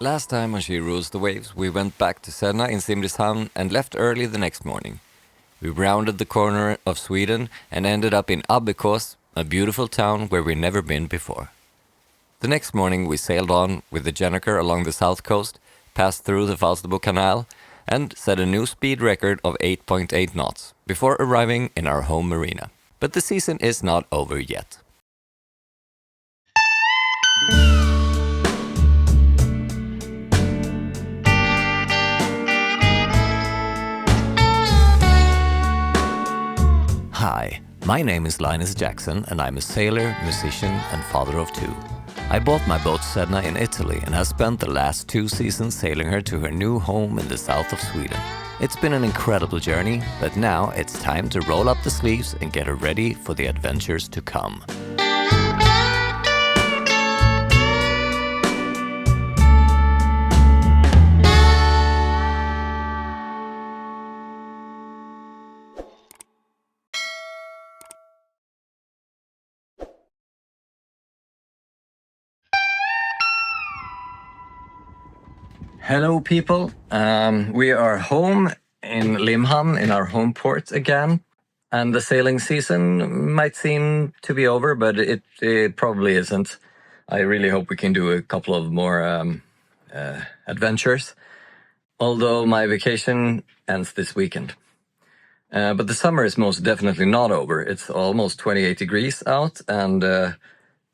Last time on She Rules the Waves, we went back to Sedna in Simrishamn and left early the next morning. We rounded the corner of Sweden and ended up in Abbekås, a beautiful town where we'd never been before. The next morning we sailed on with the Jenniker along the south coast, passed through the Falsterbo Canal, and set a new speed record of 8.8 knots before arriving in our home marina. But the season is not over yet. Hi, my name is Linus Jackson and I'm a sailor, musician and father of two. I bought my boat Sedna in Italy and have spent the last 2 seasons sailing her to her new home in the south of Sweden. It's been an incredible journey, but now it's time to roll up the sleeves and get her ready for the adventures to come. Hello people, we are home in Limhamn in our home port again, and the sailing season might seem to be over, but it probably isn't. I really hope we can do a couple of more adventures, although my vacation ends this weekend. But the summer is most definitely not over. It's almost 28 degrees out and the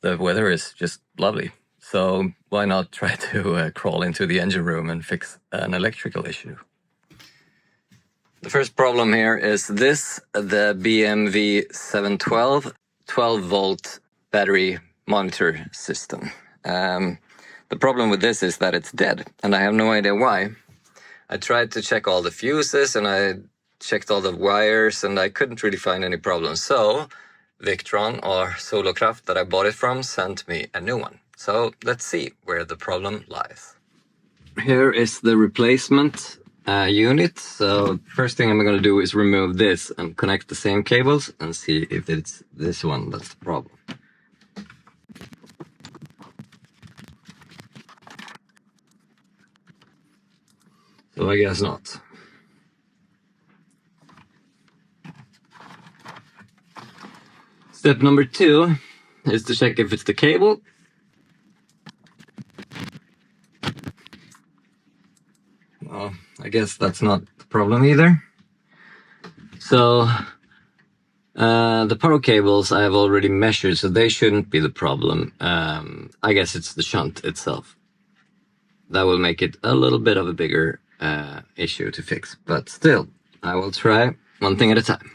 weather is just lovely. So why not try to crawl into the engine room and fix an electrical issue? The first problem here is this, the BMW 712 12-volt battery monitor system. The problem with this is that it's dead, and I have no idea why. I tried to check all the fuses, and I checked all the wires, and I couldn't really find any problems. So Victron, or Solokraft that I bought it from, sent me a new one. So let's see where the problem lies. Here is the replacement unit. So first thing I'm going to do is remove this and connect the same cables and see if it's this one that's the problem. So I guess not. Step number 2 is to check if it's the cable. Well, I guess that's not the problem either. So the power cables I have already measured, so they shouldn't be the problem. I guess it's the shunt itself. That will make it a little bit of a bigger issue to fix, but still, I will try one thing at a time.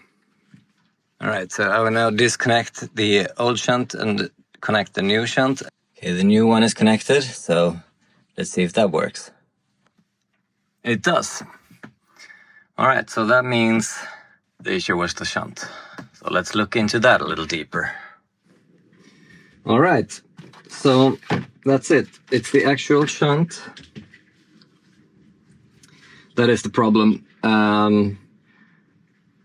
Alright, so I will now disconnect the old shunt and connect the new shunt. Okay, the new one is connected, so let's see if that works. It does. Alright, so that means the issue was the shunt. So let's look into that a little deeper. Alright, so that's it. It's the actual shunt that is the problem.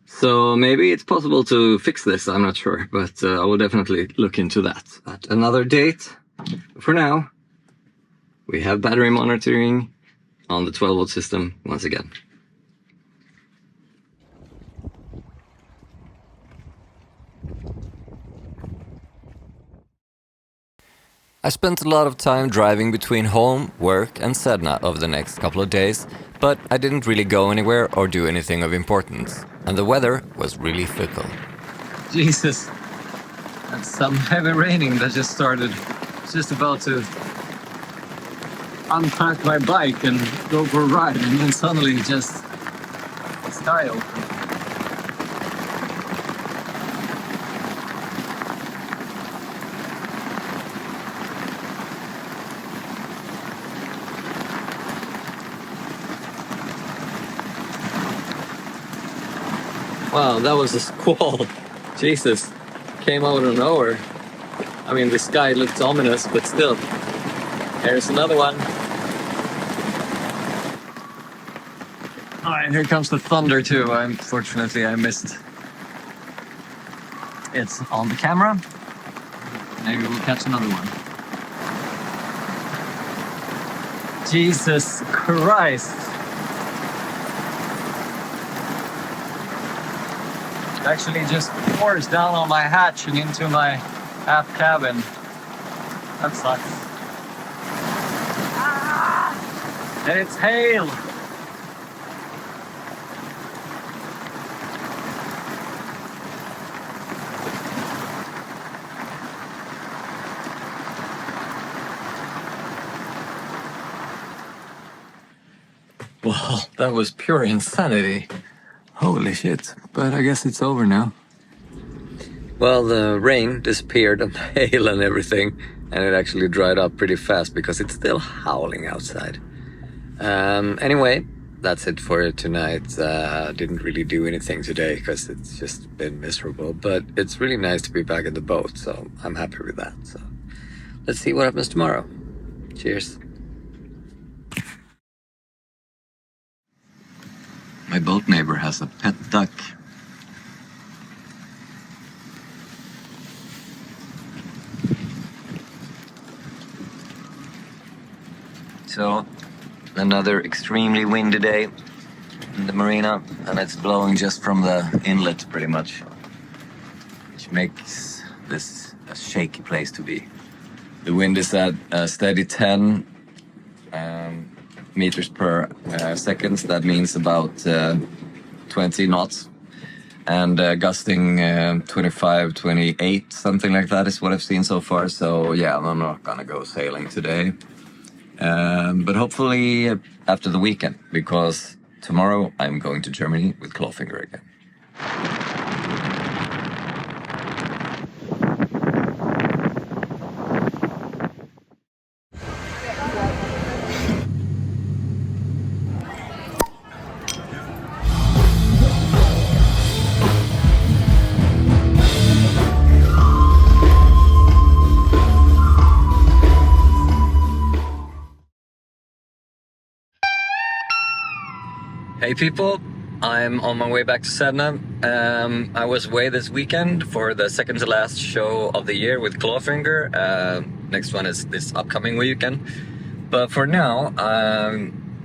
So maybe it's possible to fix this, I'm not sure, but I will definitely look into that at another date. For now, we have battery monitoring on the 12-volt system once again. I spent a lot of time driving between home, work and Sedna over the next couple of days, but I didn't really go anywhere or do anything of importance, and the weather was really fickle. Jesus, that's some heavy raining that just started. Just about to unpack my bike and go for a ride, and then suddenly just the sky opened. Wow, that was a squall. Jesus, came out of nowhere. I mean, the sky looked ominous, but still. Here's another one. All right, here comes the thunder too. Unfortunately, I missed it on the camera. Maybe we'll catch another one. Jesus Christ. It actually just pours down on my hatch and into my aft cabin. That sucks. Ah! And it's hail. Well, that was pure insanity. Holy shit. But I guess it's over now. Well, the rain disappeared and the hail and everything, and it actually dried up pretty fast because it's still howling outside. Anyway, that's it for tonight. Didn't really do anything today because it's just been miserable, but it's really nice to be back in the boat, so I'm happy with that. So let's see what happens tomorrow. Cheers. My boat neighbor has a pet duck. So, another extremely windy day in the marina, and it's blowing just from the inlet pretty much, which makes this a shaky place to be. The wind is at a steady 10 meters per second. That means about 20 knots, and gusting 25, 28, something like that is what I've seen so far. So yeah, I'm not gonna go sailing today, but hopefully after the weekend, because tomorrow I'm going to Germany with Clawfinger again. Hey people, I'm on my way back to Sedna. I was away this weekend for the second to last show of the year with Clawfinger. Next one is this upcoming weekend. But for now,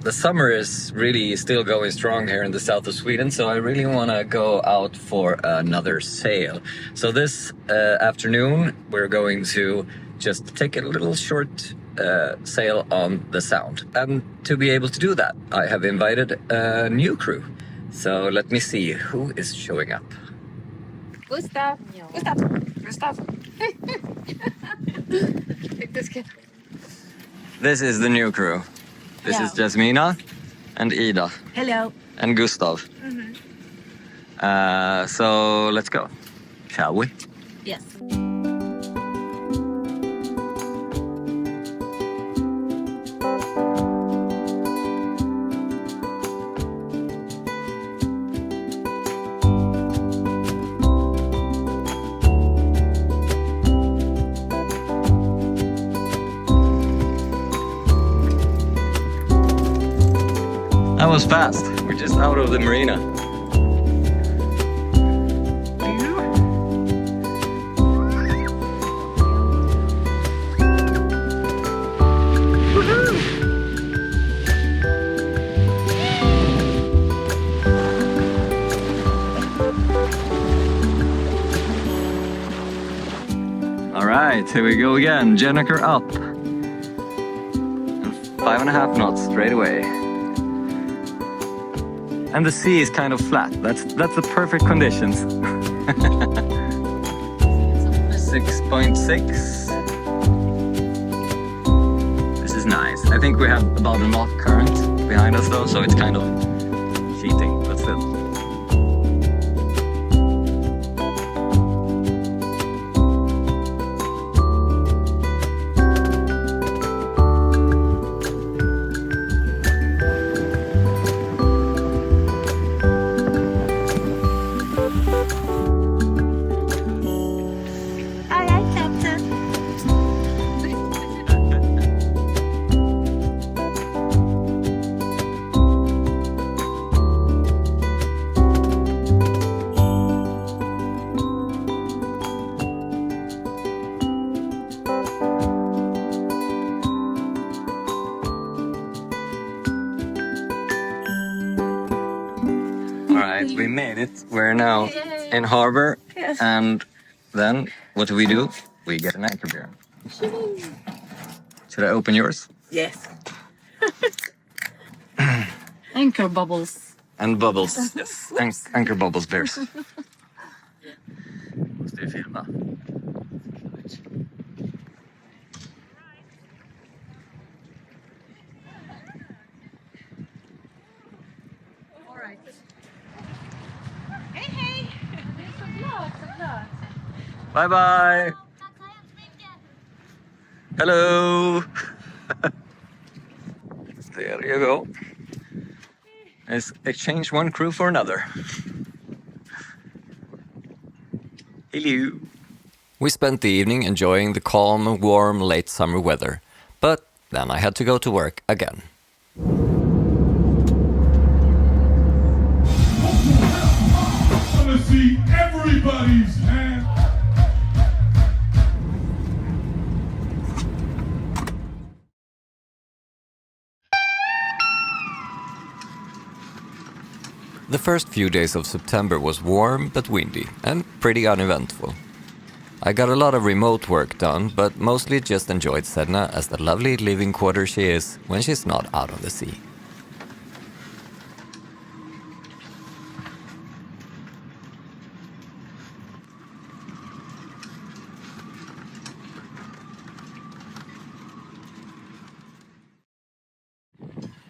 the summer is really still going strong here in the south of Sweden, so I really want to go out for another sail. So this afternoon, we're going to just take a little short sail on the Sound. And to be able to do that, I have invited a new crew. So let me see who is showing up. Gustav. Gustav. This is the new crew. This is Jasmina and Ida. Hello. And Gustav. So let's go, shall we? Yes. That was fast. We're just out of the marina. All right, here we go again. Jenniker up. And 5.5 knots straight away. And the sea is kind of flat. That's the perfect conditions. 6.6. This is nice. I think we have about a knot current behind us though, so it's kind of cheating, but still. We made it. We're now in harbor. Yes. And then what do? We get an anchor beer. Should I open yours? Yes. Anchor bubbles. And bubbles. Yes. Anchor bubbles beers. Måste vi filma. Hej! Så glad. Bye bye. Hello. There you go. Let's exchange one crew for another. Hello. We spent the evening enjoying the calm, warm, late summer weather, but then I had to go to work again. I want to see everybody's hand. The first few days of September was warm but windy and pretty uneventful. I got a lot of remote work done, but mostly just enjoyed Sedna as the lovely living quarter she is when she's not out on the sea.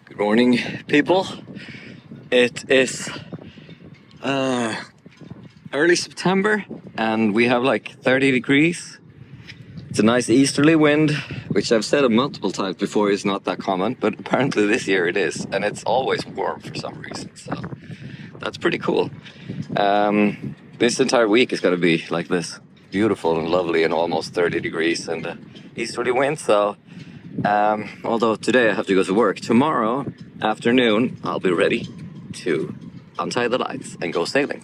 Good morning, people. It is early September and we have like 30 degrees. It's a nice easterly wind, which I've said multiple times before is not that common, but apparently this year it is, and it's always warm for some reason, so that's pretty cool. This entire week is going to be like this, beautiful and lovely and almost 30 degrees and easterly wind, so although today I have to go to work, tomorrow afternoon I'll be ready to untie the lights and go sailing.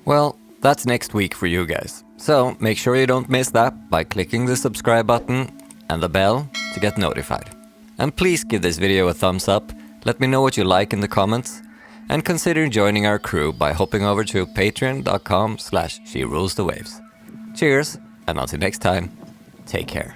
Well, that's next week for you guys. So make sure you don't miss that by clicking the subscribe button and the bell to get notified. And please give this video a thumbs up, let me know what you like in the comments, and consider joining our crew by hopping over to patreon.com/SheRulesTheWaves. Cheers, and until next time, take care.